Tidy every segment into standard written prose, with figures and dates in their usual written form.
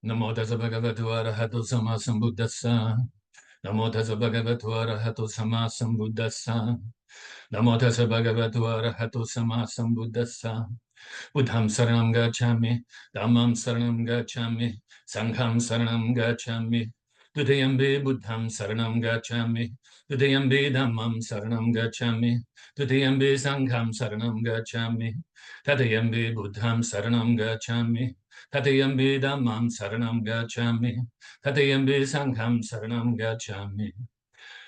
Namo tassa bhagavato arahato sama sambuddhassa. Namo tassa bhagavato arahato sama sambuddhassa. Namo tassa bhagavato arahato sama sambuddhassa. Buddham saranam gacchami, Dhammam saranam gacchami, Sangham saranam gacchami. Dutayambi Buddham saranam gacchami, Dutayambi Dhammam saranam gacchami, Dutayambi Sangham saranam gacchami, Tatayambi Buddham saranam gacchami, Tatayambi Dhammam saranam gacchami, Tatayambi Sangham saranam gacchami.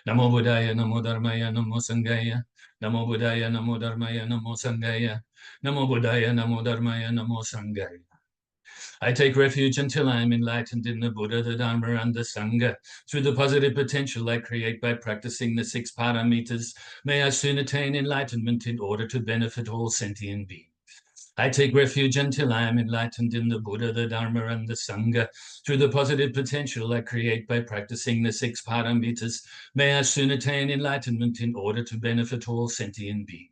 Namo Buddhaya, Namo Dharmaya, Namo Sanghaya. Namo Buddhaya, Namo Dharmaya, Namo Sanghaya. Namo Buddhaya, Namo Dharmaya, Namo Sanghaya. I take refuge until I am enlightened in the Buddha, the Dharma, and the Sangha. Through the positive potential I create by practicing the 6 paramitas, may I soon attain enlightenment in order to benefit all sentient beings. I take refuge until I am enlightened in the Buddha, the Dharma, and the Sangha. Through the positive potential I create by practicing the 6 paramitas, may I soon attain enlightenment in order to benefit all sentient beings.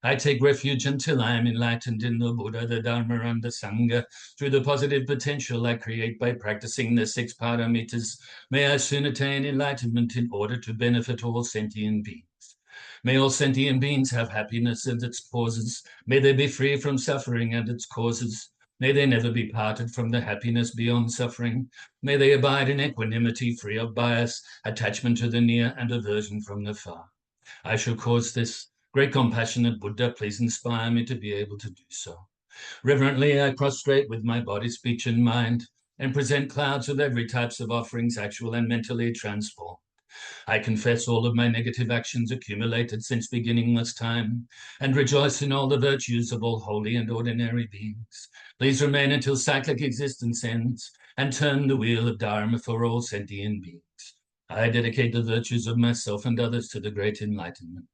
I take refuge until I am enlightened in the Buddha, the Dharma, and the Sangha. Through the positive potential I create by practicing the 6 paramitas, may I soon attain enlightenment in order to benefit all sentient beings. May all sentient beings have happiness and its causes. May they be free from suffering and its causes. May they never be parted from the happiness beyond suffering. May they abide in equanimity, free of bias, attachment to the near, and aversion from the far. I shall cause this. Great compassionate Buddha, please inspire me to be able to do so. Reverently, I prostrate with my body, speech, and mind, and present clouds of every types of offerings, actual and mentally transformed. I confess all of my negative actions accumulated since beginningless time, and rejoice in all the virtues of all holy and ordinary beings. Please remain until cyclic existence ends, and turn the wheel of Dharma for all sentient beings. I dedicate the virtues of myself and others to the great enlightenment.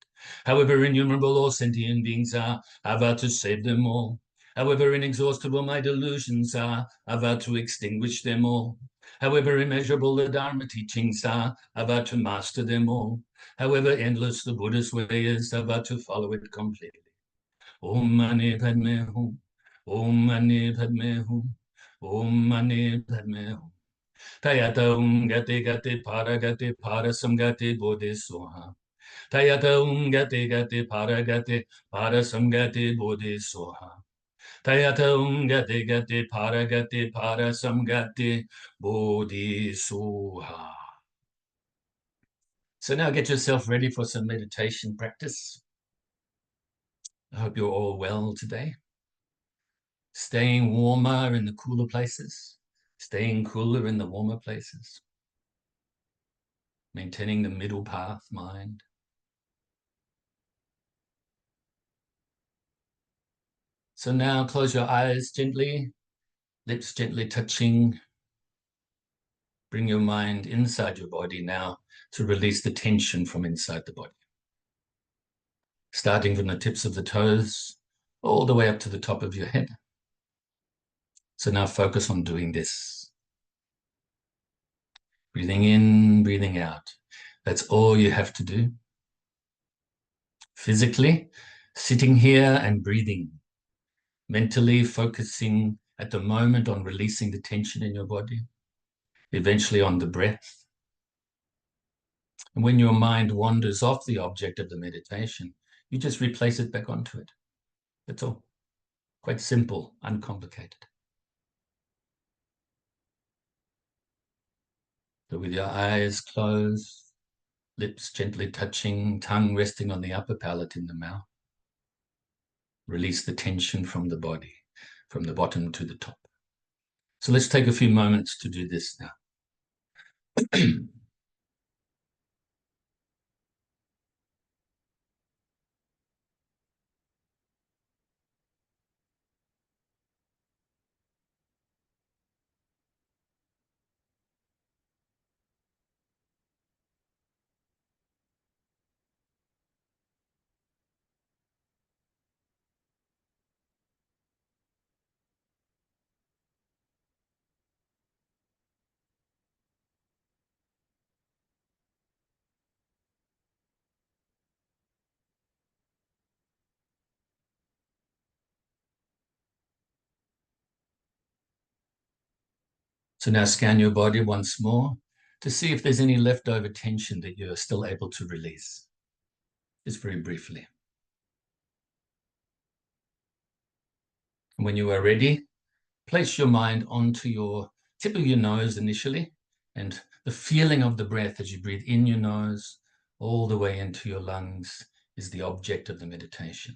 However innumerable all sentient beings are, I vow to save them all. However inexhaustible my delusions are, I vow to extinguish them all. However immeasurable the Dharma teachings are, I vow to master them all. However endless the Buddha's way is, I vow to follow it completely. Om Mani Padme Hum. Om Mani Padme Hum. Om Mani Padme Hum. Tayata Gati Gati Para Samgati Bodhi Soha. Tayata Gati Gati Para Samgati Bodhi Soha. Tayata Gati Gati Para Samgati Bodhi Soha. So now get yourself ready for some meditation practice. I hope you're all well today. Staying warmer in the cooler places, staying cooler in the warmer places. Maintaining the middle path mind. So now close your eyes gently, lips gently touching. Bring your mind inside your body now to release the tension from inside the body. Starting from the tips of the toes all the way up to the top of your head. So now focus on doing this. Breathing in, breathing out. That's all you have to do. Physically, sitting here and breathing. Mentally focusing at the moment on releasing the tension in your body. Eventually on the breath. And when your mind wanders off the object of the meditation, you just replace it back onto it. That's all. Quite simple, uncomplicated. So with your eyes closed, lips gently touching, tongue resting on the upper palate in the mouth, release the tension from the body, from the bottom to the top. So let's take a few moments to do this now. So now scan your body once more to see if there's any leftover tension that you're still able to release. Just very briefly. And when you are ready, place your mind onto your tip of your nose initially, and the feeling of the breath as you breathe in your nose all the way into your lungs is the object of the meditation.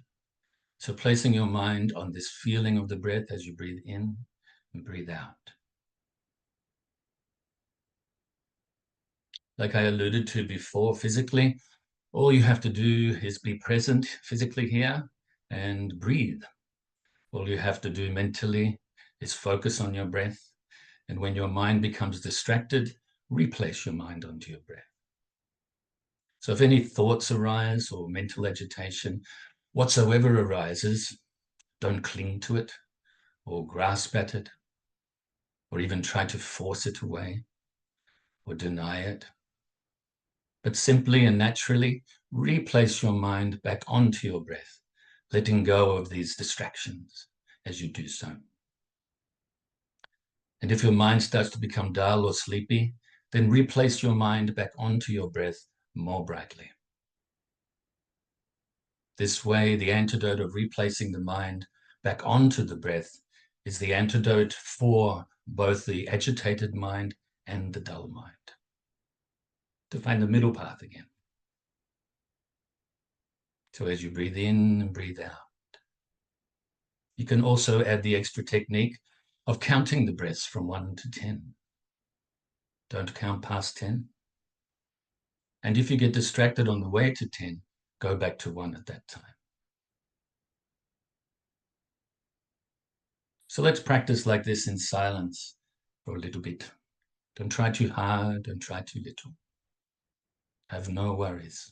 So placing your mind on this feeling of the breath as you breathe in and breathe out. Like I alluded to before, physically, all you have to do is be present physically here and breathe. All you have to do mentally is focus on your breath. And when your mind becomes distracted, replace your mind onto your breath. So if any thoughts arise or mental agitation, whatsoever arises, don't cling to it or grasp at it or even try to force it away or deny it. But simply and naturally replace your mind back onto your breath, letting go of these distractions as you do so. And if your mind starts to become dull or sleepy, then replace your mind back onto your breath more brightly. This way, the antidote of replacing the mind back onto the breath is the antidote for both the agitated mind and the dull mind. To find the middle path again. So as you breathe in and breathe out, you can also add the extra technique of counting the breaths from 1 to 10. Don't count past 10. And if you get distracted on the way to 10, go back to 1 at that time. So let's practice like this in silence for a little bit. Don't try too hard, don't try too little. Have no worries.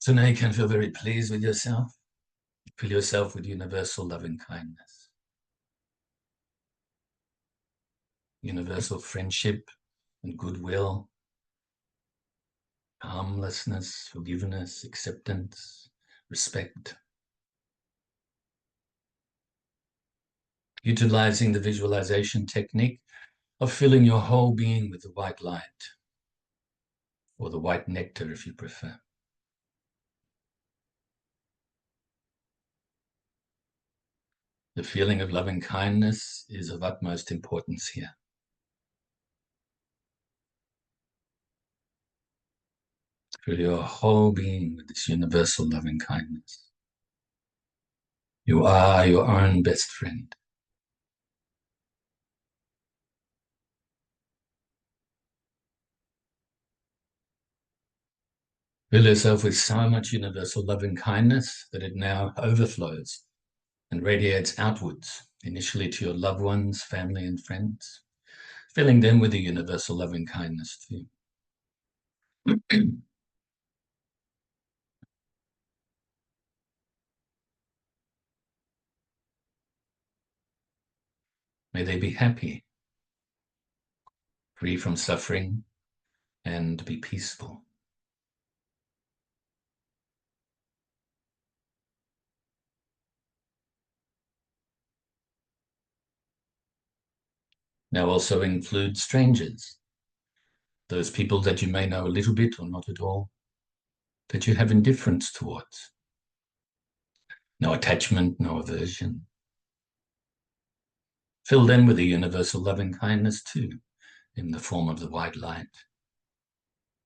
So now you can feel very pleased with yourself. Fill yourself with universal loving kindness, universal friendship and goodwill, harmlessness, forgiveness, acceptance, respect. Utilizing the visualization technique of filling your whole being with the white light, or the white nectar if you prefer. The feeling of loving kindness is of utmost importance here. Fill your whole being with this universal loving kindness. You are your own best friend. Fill yourself with so much universal loving kindness that it now overflows and radiates outwards, initially to your loved ones, family, and friends, filling them with the universal loving kindness too. May they be happy, free from suffering, and be peaceful. Now also include strangers, those people that you may know a little bit or not at all, that you have indifference towards. No attachment, no aversion. Fill them with a universal loving kindness too, in the form of the white light.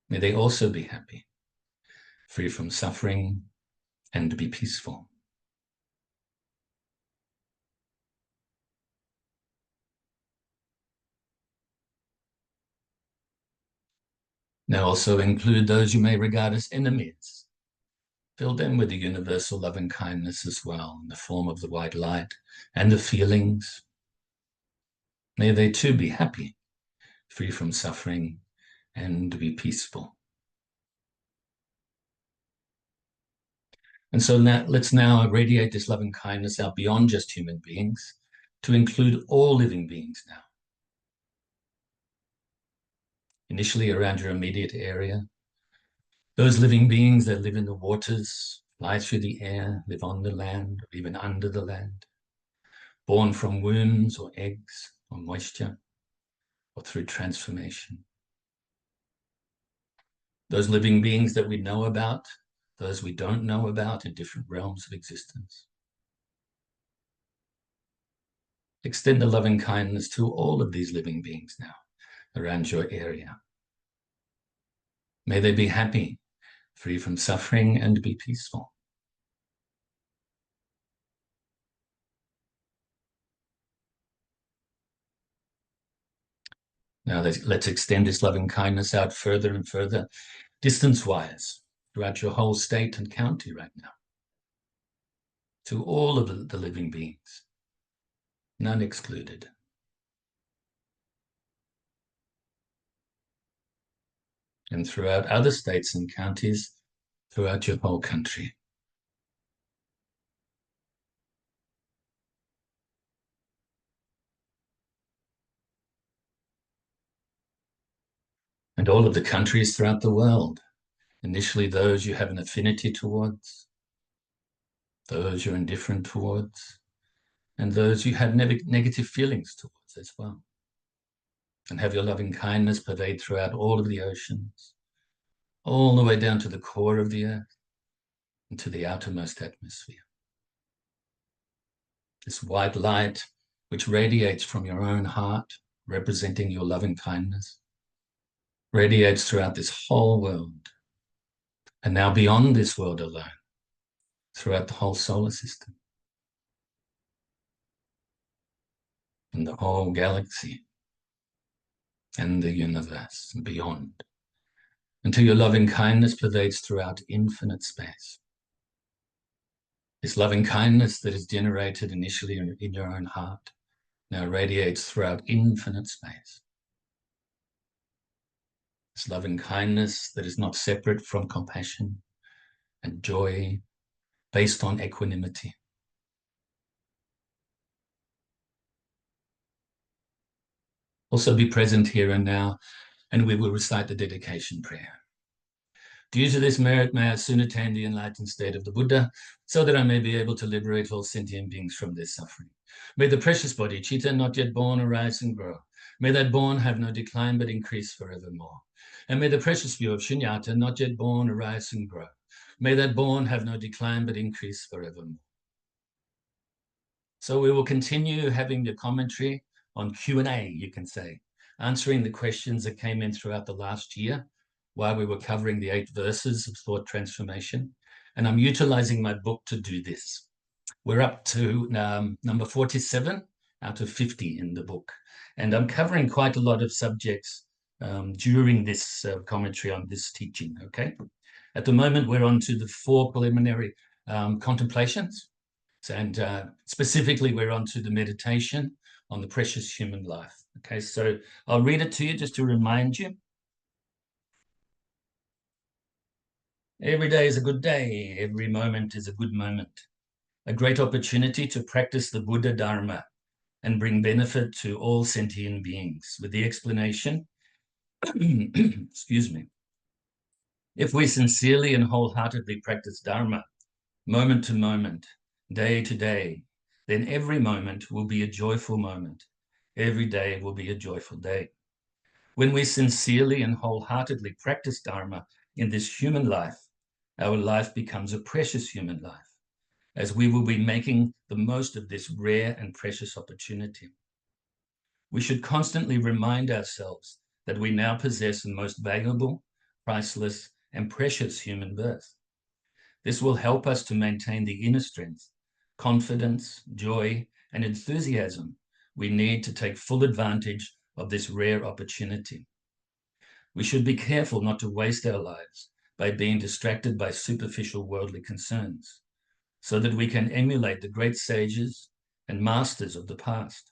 May they also be happy, free from suffering, and be peaceful. Now also include those you may regard as enemies. Fill them with the universal loving kindness as well, in the form of the white light and the feelings. May they too be happy, free from suffering, and be peaceful. And so now, let's now radiate this loving kindness out beyond just human beings to include all living beings now. Initially around your immediate area, those living beings that live in the waters, fly through the air, live on the land, or even under the land, born from wombs or eggs or moisture or through transformation. Those living beings that we know about, those we don't know about in different realms of existence. Extend the loving kindness to all of these living beings now around your area. May they be happy, free from suffering, and be peaceful. Now let's extend this loving kindness out further and further, distance-wise, throughout your whole state and county right now, to all of the living beings, none excluded. And throughout other states and counties, throughout your whole country. And all of the countries throughout the world, initially those you have an affinity towards, those you're indifferent towards, and those you have negative feelings towards as well. And have your loving kindness pervade throughout all of the oceans, all the way down to the core of the earth and to the outermost atmosphere. This white light which radiates from your own heart, representing your loving kindness, radiates throughout this whole world. And now beyond this world alone, throughout the whole solar system and the whole galaxy and the universe and beyond, until your loving kindness pervades throughout infinite space. This loving kindness that is generated initially in your own heart now radiates throughout infinite space. This loving kindness that is not separate from compassion, and joy based on equanimity. Also be present here and now, and we will recite the dedication prayer. Due to this merit, may I soon attain the enlightened state of the Buddha, so that I may be able to liberate all sentient beings from their suffering. May the precious body, Chitta, not yet born, arise and grow. May that born have no decline, but increase forevermore. And may the precious view of Shunyata, not yet born, arise and grow. May that born have no decline, but increase forevermore. So we will continue having the commentary on Q&A, you can say, answering the questions that came in throughout the last year while we were covering the 8 verses of thought transformation. And I'm utilizing my book to do this. We're up to number 47 out of 50 in the book. And I'm covering quite a lot of subjects during this commentary on this teaching, okay? At the moment, we're on to the 4 preliminary contemplations. And specifically, we're on to the meditation on the precious human life. Okay, so I'll read it to you just to remind you. Every day is a good day. Every moment is a good moment. A great opportunity to practice the Buddha Dharma and bring benefit to all sentient beings. With the explanation, excuse me, if we sincerely and wholeheartedly practice Dharma, moment to moment, day to day, then every moment will be a joyful moment. Every day will be a joyful day. When we sincerely and wholeheartedly practice Dharma in this human life, our life becomes a precious human life, as we will be making the most of this rare and precious opportunity. We should constantly remind ourselves that we now possess the most valuable, priceless, and precious human birth. This will help us to maintain the inner strength, confidence, joy, and enthusiasm we need to take full advantage of this rare opportunity. We should be careful not to waste our lives by being distracted by superficial worldly concerns, so that we can emulate the great sages and masters of the past,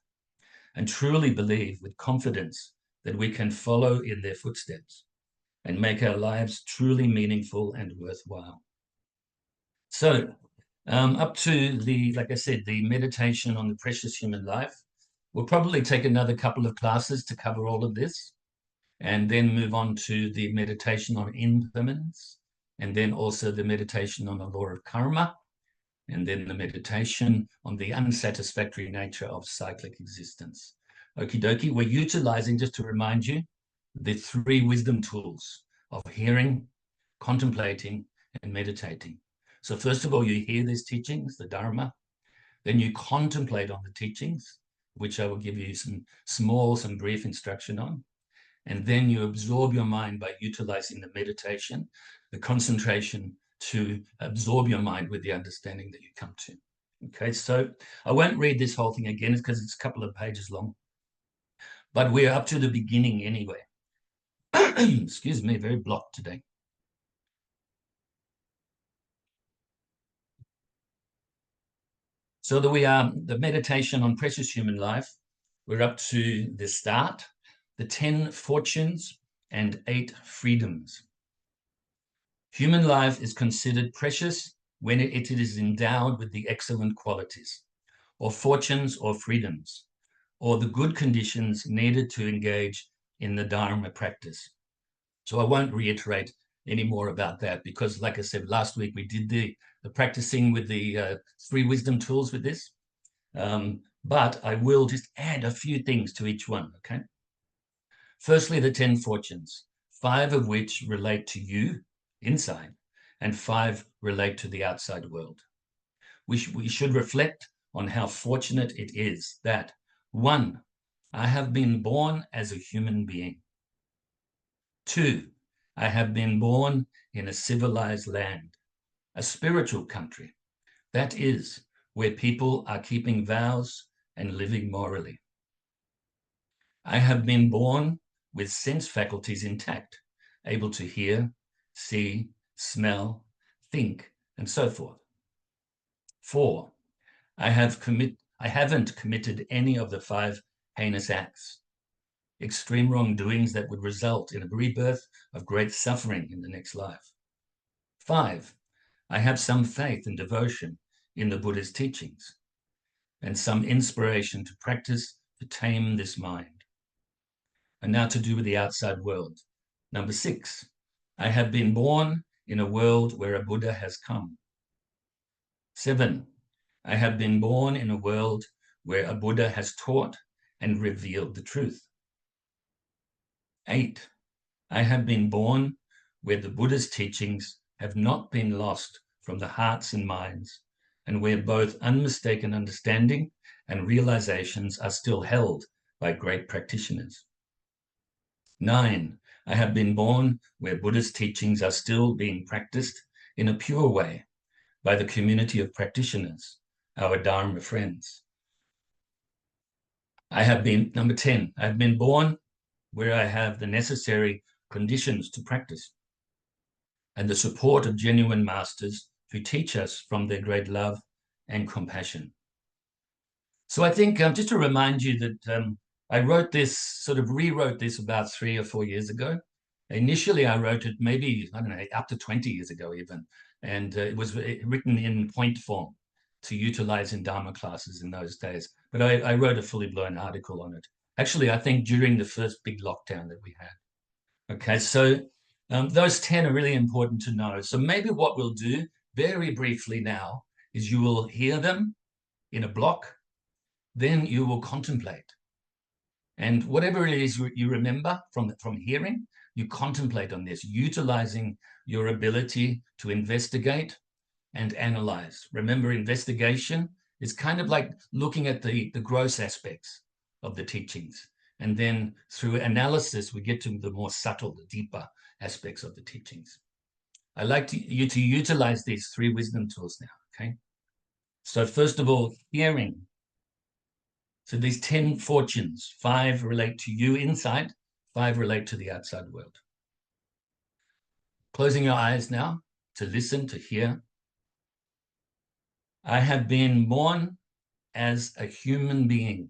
and truly believe with confidence that we can follow in their footsteps and make our lives truly meaningful and worthwhile. So, up to like I said, the meditation on the precious human life. We'll probably take another couple of classes to cover all of this, and then move on to the meditation on impermanence, and then also the meditation on the law of karma, and then the meditation on the unsatisfactory nature of cyclic existence. Okie dokie, we're utilizing, just to remind you, the 3 wisdom tools of hearing, contemplating, and meditating. So first of all, you hear these teachings, the Dharma, then you contemplate on the teachings, which I will give you some brief instruction on. And then you absorb your mind by utilizing the meditation, the concentration to absorb your mind with the understanding that you come to. Okay, so I won't read this whole thing again because it's a couple of pages long, but we're up to the beginning anyway. Excuse me, very blocked today. So that we are the meditation on precious human life. We're up to the start, the 10 fortunes and 8 freedoms. Human life is considered precious when it is endowed with the excellent qualities, or fortunes or freedoms, or the good conditions needed to engage in the Dharma practice. So I won't reiterate any more about that because, like I said, last week we did the practicing with the 3 wisdom tools with this. But I will just add a few things to each one, okay? Firstly, the 10 fortunes, 5 of which relate to you inside, and 5 relate to the outside world. We should reflect on how fortunate it is that, 1, I have been born as a human being. 2, I have been born in a civilized land, a spiritual country, that is, where people are keeping vows and living morally. I have been born with sense faculties intact, able to hear, see, smell, think, and so forth. 4, I haven't committed any of the 5 heinous acts, extreme wrongdoings that would result in a rebirth of great suffering in the next life. 5, I have some faith and devotion in the Buddha's teachings and some inspiration to practice to tame this mind. And now to do with the outside world. Number 6, I have been born in a world where a Buddha has come. 7, I have been born in a world where a Buddha has taught and revealed the truth. 8, I have been born where the Buddha's teachings have not been lost from the hearts and minds, and where both unmistaken understanding and realizations are still held by great practitioners. 9, I have been born where Buddha's teachings are still being practiced in a pure way by the community of practitioners, our Dharma friends. Number 10, I have been born where I have the necessary conditions to practice and the support of genuine masters who teach us from their great love and compassion. So I think just to remind you that I rewrote this about 3 or 4 years ago. Initially, I wrote it maybe, I don't know, up to 20 years ago even. And it was written in point form to utilize in Dharma classes in those days. But I wrote a fully blown article on it. Actually, I think during the first big lockdown that we had. Okay, so those 10 are really important to know. So maybe what we'll do very briefly now is you will hear them in a block, then you will contemplate. And whatever it is you remember from hearing, you contemplate on this, utilizing your ability to investigate and analyze. Remember, investigation is kind of like looking at the gross aspects of the teachings. And then through analysis, we get to the more subtle, the deeper aspects of the teachings. I'd like you to utilize these 3 wisdom tools now, okay? So first of all, hearing. So these 10 fortunes, 5 relate to you inside, 5 relate to the outside world. Closing your eyes now to listen, to hear. I have been born as a human being.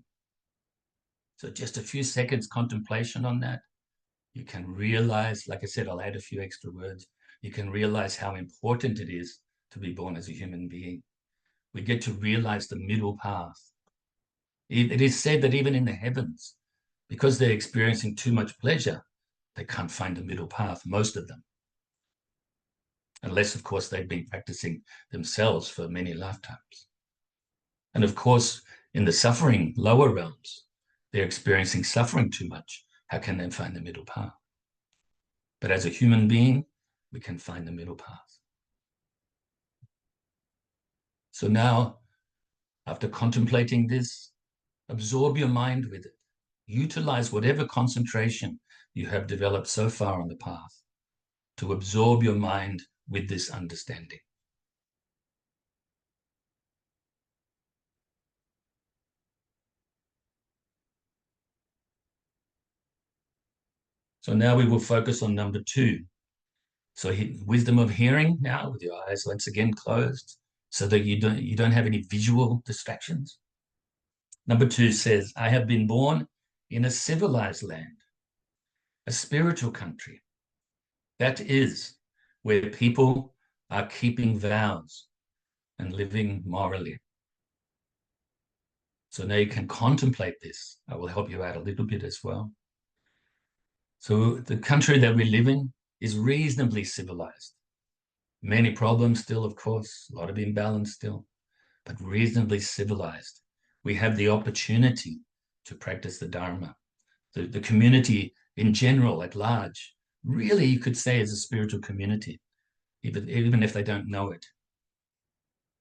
So just a few seconds contemplation on that. You can realize, like I said, I'll add a few extra words. You can realize how important it is to be born as a human being. We get to realize the middle path. It is said that even in the heavens, because they're experiencing too much pleasure, they can't find the middle path, most of them. Unless, of course, they've been practicing themselves for many lifetimes. And of course, in the suffering lower realms, they're experiencing suffering too much. How can they find the middle path? But as a human being, we can find the middle path. So now, after contemplating this, absorb your mind with it. Utilize whatever concentration you have developed so far on the path to absorb your mind with this understanding. So now we will focus on number 2. So wisdom of hearing now with your eyes once again closed so that you don't have any visual distractions. Number 2 says, I have been born in a civilized land, a spiritual country. That is where people are keeping vows and living morally. So now you can contemplate this. I will help you out a little bit as well. So the country that we live in is reasonably civilized. Many problems still, of course, a lot of imbalance still, but reasonably civilized. We have the opportunity to practice the Dharma. The community in general, at large, really you could say is a spiritual community, even if they don't know it.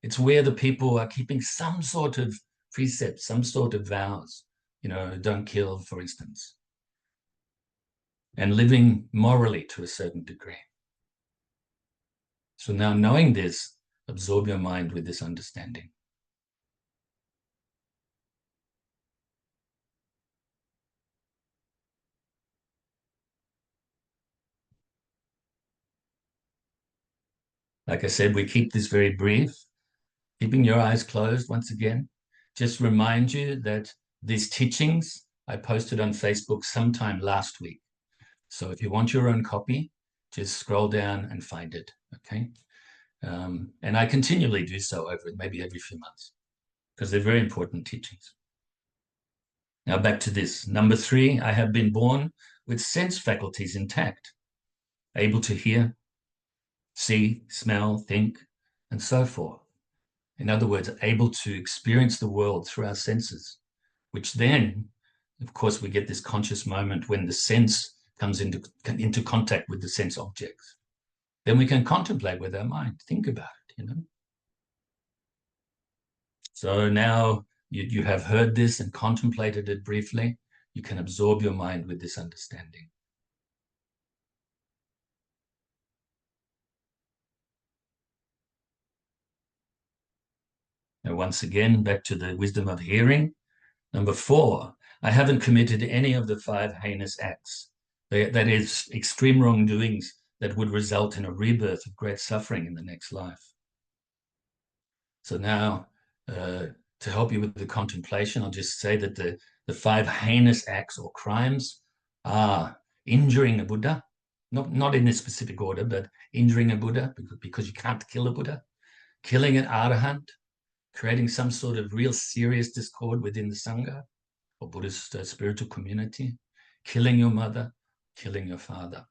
It's where the people are keeping some sort of precepts, some sort of vows, don't kill, for instance, and living morally to a certain degree. So now knowing this, absorb your mind with this understanding. Like I said, we keep this very brief, keeping your eyes closed once again. Just remind you that these teachings I posted on Facebook sometime last week. So if you want your own copy, just scroll down and find it, okay? And I continually do so over maybe every few months, because they're very important teachings. Now back to this. Number 3, I have been born with sense faculties intact, able to hear, see, smell, think, and so forth. In other words, able to experience the world through our senses, which then, of course, we get this conscious moment when the sense comes into contact with the sense objects. Then we can contemplate with our mind, think about it, So now you have heard this and contemplated it briefly. You can absorb your mind with this understanding. Now, once again, back to the wisdom of hearing. Number 4, I haven't committed any of the 5 heinous acts. That is, extreme wrongdoings that would result in a rebirth of great suffering in the next life. So now, to help you with the contemplation, I'll just say that the 5 heinous acts or crimes are injuring a Buddha, not in this specific order, but injuring a Buddha because you can't kill a Buddha, killing an Arahant, creating some sort of real serious discord within the Sangha or Buddhist spiritual community, killing your mother, killing your father.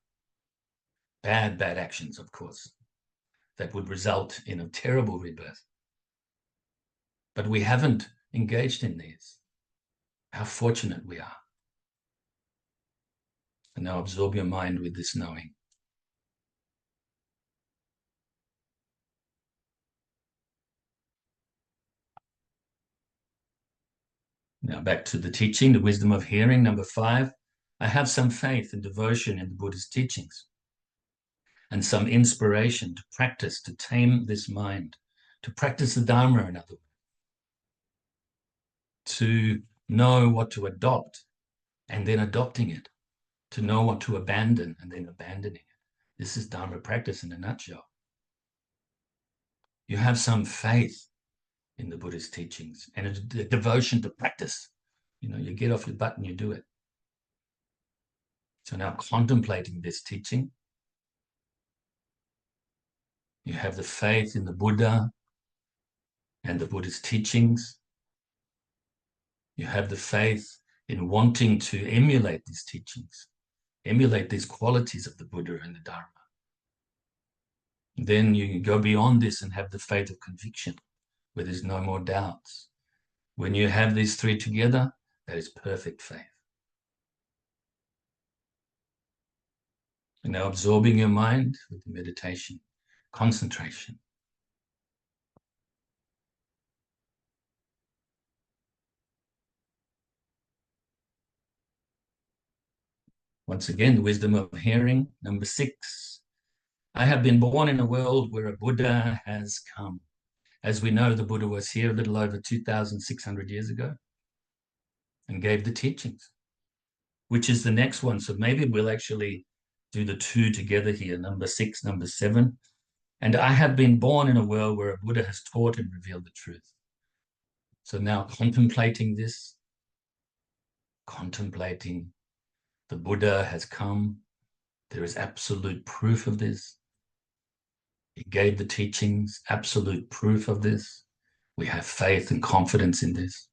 Bad actions, of course, that would result in a terrible rebirth. But we haven't engaged in these. How fortunate we are. And now absorb your mind with this knowing. Now back to the teaching, the wisdom of hearing, number 5. I have some faith and devotion in the Buddha's teachings and some inspiration to practice, to tame this mind, to practice the Dharma, in other words, to know what to adopt and then adopting it, to know what to abandon and then abandoning it. This is Dharma practice in a nutshell. You have some faith in the Buddhist teachings and a devotion to practice. You get off your butt and you do it. So now contemplating this teaching, you have the faith in the Buddha and the Buddhist teachings. You have the faith in wanting to emulate these teachings, emulate these qualities of the Buddha and the Dharma. Then you go beyond this and have the faith of conviction, where there's no more doubts. When you have these 3 together, that is perfect faith. And now absorbing your mind with the meditation, concentration. Once again, the wisdom of hearing, number 6. I have been born in a world where a Buddha has come. As we know, the Buddha was here a little over 2,600 years ago and gave the teachings, which is the next one. So maybe we'll actually do the 2 together here, number 6, number 7. And I have been born in a world where a Buddha has taught and revealed the truth. So now contemplating this, contemplating the Buddha has come. There is absolute proof of this. He gave the teachings, absolute proof of this. We have faith and confidence in this.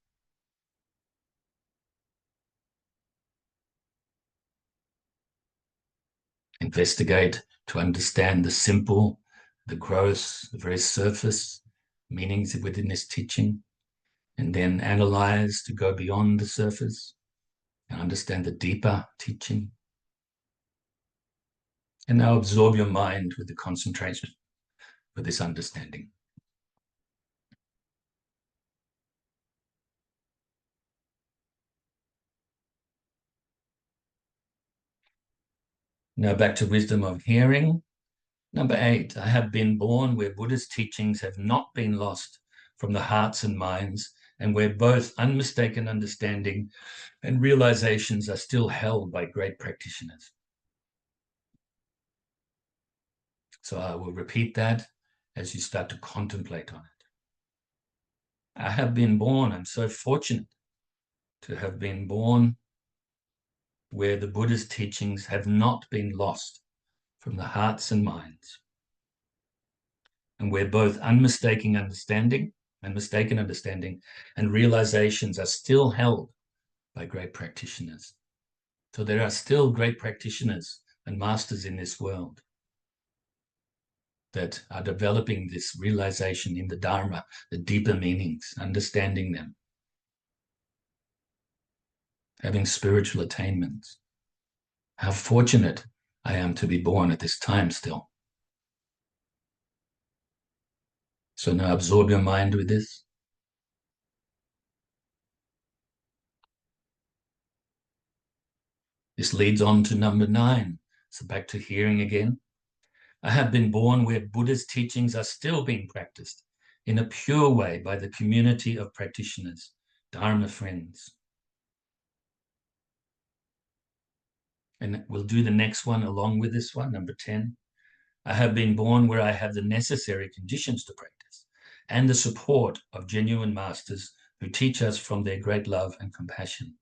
Investigate to understand the simple, the gross, the very surface meanings within this teaching, and then analyze to go beyond the surface and understand the deeper teaching. And now absorb your mind with the concentration, with this understanding. Now back to wisdom of hearing. Number 8, I have been born where Buddha's teachings have not been lost from the hearts and minds, and where both unmistaken understanding and realizations are still held by great practitioners. So I will repeat that as you start to contemplate on it. I have been born, I'm so fortunate to have been born where the Buddha's teachings have not been lost from the hearts and minds, and where both unmistaken understanding and realizations are still held by great practitioners. So there are still great practitioners and masters in this world that are developing this realization in the Dharma, the deeper meanings, understanding them, having spiritual attainments. How fortunate I am to be born at this time still. So now absorb your mind with this. This leads on to number 9. So back to hearing again. I have been born where Buddha's teachings are still being practiced in a pure way by the community of practitioners, Dharma friends. And we'll do the next one along with this one, number 10. I have been born where I have the necessary conditions to practice and the support of genuine masters who teach us from their great love and compassion.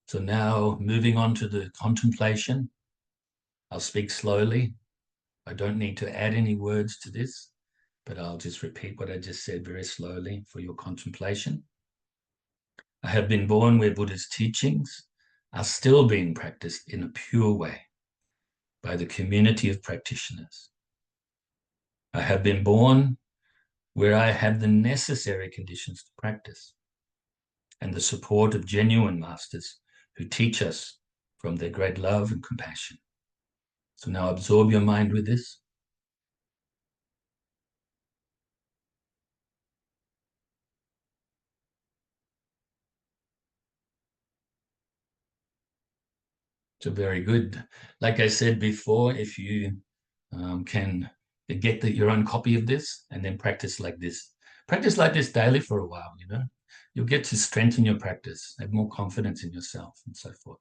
So now moving on to the contemplation. I'll speak slowly. I don't need to add any words to this, but I'll just repeat what I just said very slowly for your contemplation. I have been born where Buddha's teachings are still being practiced in a pure way by the community of practitioners. I have been born where I have the necessary conditions to practice and the support of genuine masters who teach us from their great love and compassion. So now absorb your mind with this. So very good. Like I said before, if you can get your own copy of this and then practice like this. Practice like this daily for a while, You'll get to strengthen your practice, have more confidence in yourself and so forth.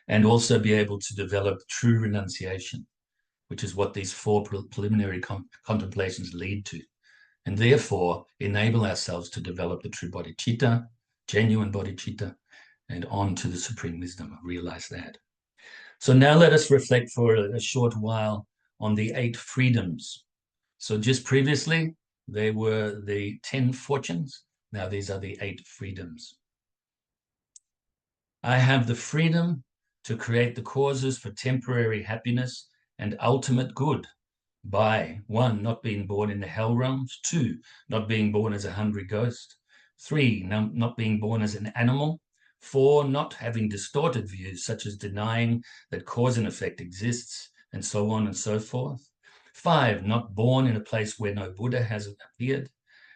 And also be able to develop true renunciation, which is what these 4 preliminary contemplations lead to. And therefore enable ourselves to develop the true bodhicitta, genuine bodhicitta, and on to the supreme wisdom. Realize that. So now let us reflect for a short while on the 8 freedoms. So just previously, they were the 10 fortunes. Now these are the 8 freedoms. I have the freedom to create the causes for temporary happiness and ultimate good by 1, not being born in the hell realms, 2, not being born as a hungry ghost, 3, not being born as an animal, 4, not having distorted views such as denying that cause and effect exists, and so on and so forth, 5, not born in a place where no Buddha has appeared,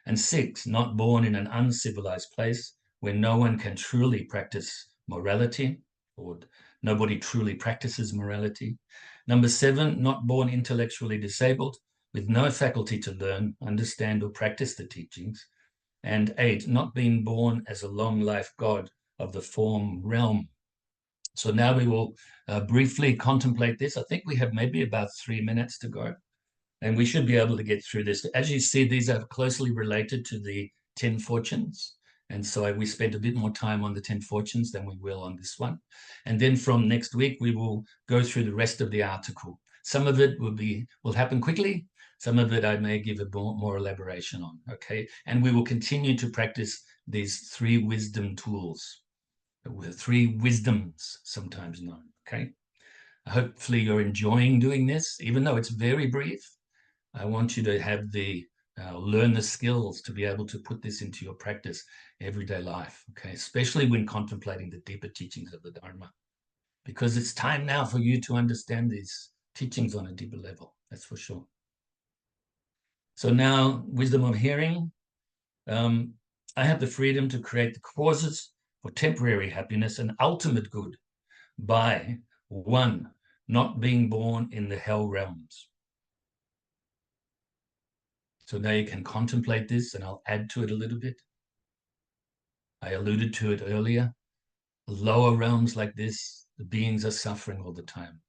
and 6, not born in an uncivilized place where no one can truly practice morality, or nobody truly practices morality. Number 7, not born intellectually disabled, with no faculty to learn, understand, or practice the teachings. And 8, not being born as a long-life god of the form realm. So now we will briefly contemplate this. I think we have maybe about 3 minutes to go, and we should be able to get through this. As you see, these are closely related to the 10 fortunes. And so we spent a bit more time on the 10 fortunes than we will on this one. And then from next week, we will go through the rest of the article. Some of it will happen quickly. Some of it I may give a more elaboration on, okay? And we will continue to practice these 3 wisdom tools, 3 wisdoms, sometimes known, okay? Hopefully you're enjoying doing this, even though it's very brief. I want you to have learn the skills to be able to put this into your practice, everyday life, okay? Especially when contemplating the deeper teachings of the Dharma, because it's time now for you to understand these teachings on a deeper level, that's for sure. So now, wisdom of hearing. I have the freedom to create the causes for temporary happiness and ultimate good by 1, not being born in the hell realms. So now you can contemplate this, and I'll add to it a little bit. I alluded to it earlier. Lower realms like this, the beings are suffering all the time.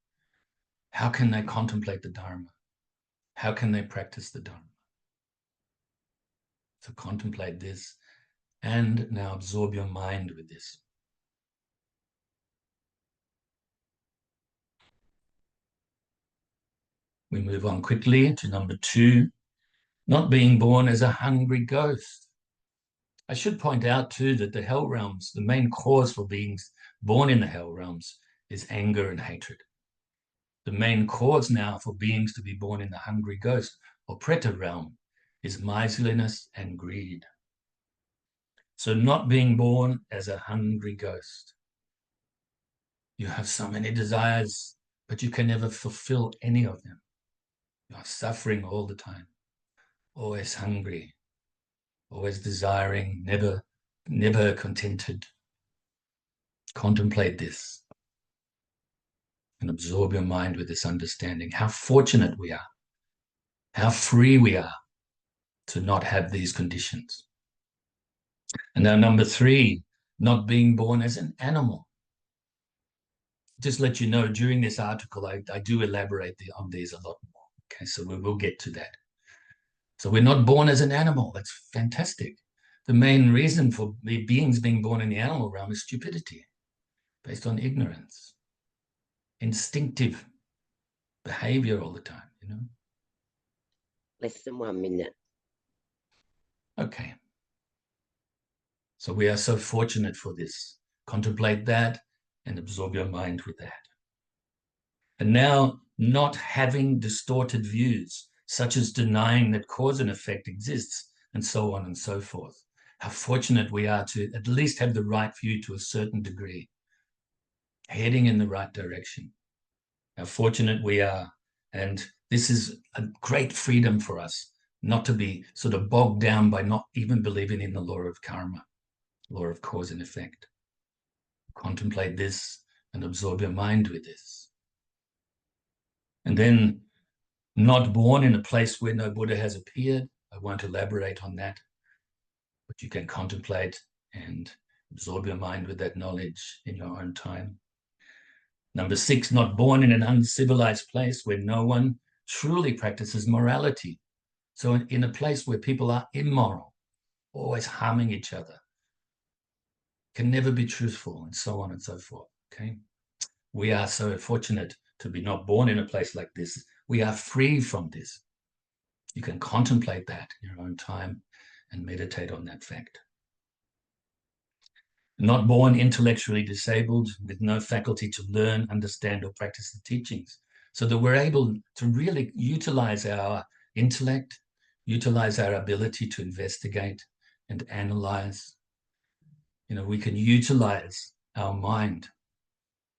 How can they contemplate the Dharma? How can they practice the Dharma? So contemplate this, and now absorb your mind with this. We move on quickly to number 2, not being born as a hungry ghost. I should point out too that the hell realms, the main cause for being born in the hell realms is anger and hatred. The main cause now for beings to be born in the hungry ghost or preta realm is miserliness and greed. So not being born as a hungry ghost. You have so many desires, but you can never fulfill any of them. You are suffering all the time, always hungry, always desiring, never contented. Contemplate this and absorb your mind with this understanding. How fortunate we are, how free we are to not have these conditions. And now number 3, not being born as an animal. Just let you know, during this article, I do elaborate on these a lot more. Okay, so we will get to that. So we're not born as an animal. That's fantastic. The main reason for the beings being born in the animal realm is stupidity, based on ignorance, instinctive behavior all the time, you know. Less than 1 minute. Okay. So we are so fortunate for this. Contemplate that and absorb your mind with that. And now, not having distorted views, such as denying that cause and effect exists, and so on and so forth. How fortunate we are to at least have the right view to a certain degree, heading in the right direction. How fortunate we are. And this is a great freedom for us, not to be sort of bogged down by not even believing in the law of karma, law of cause and effect. Contemplate this and absorb your mind with this. And then, not born in a place where no Buddha has appeared. I won't elaborate on that, but you can contemplate and absorb your mind with that knowledge in your own time. Number 6, not born in an uncivilized place where no one truly practices morality. So in a place where people are immoral, always harming each other, can never be truthful, and so on and so forth, okay? We are so fortunate to be not born in a place like this. We are free from this. You can contemplate that in your own time and meditate on that fact. Not born intellectually disabled with no faculty to learn, understand, or practice the teachings, so that we're able to really utilize our intellect, utilize our ability to investigate and analyze. You know, we can utilize our mind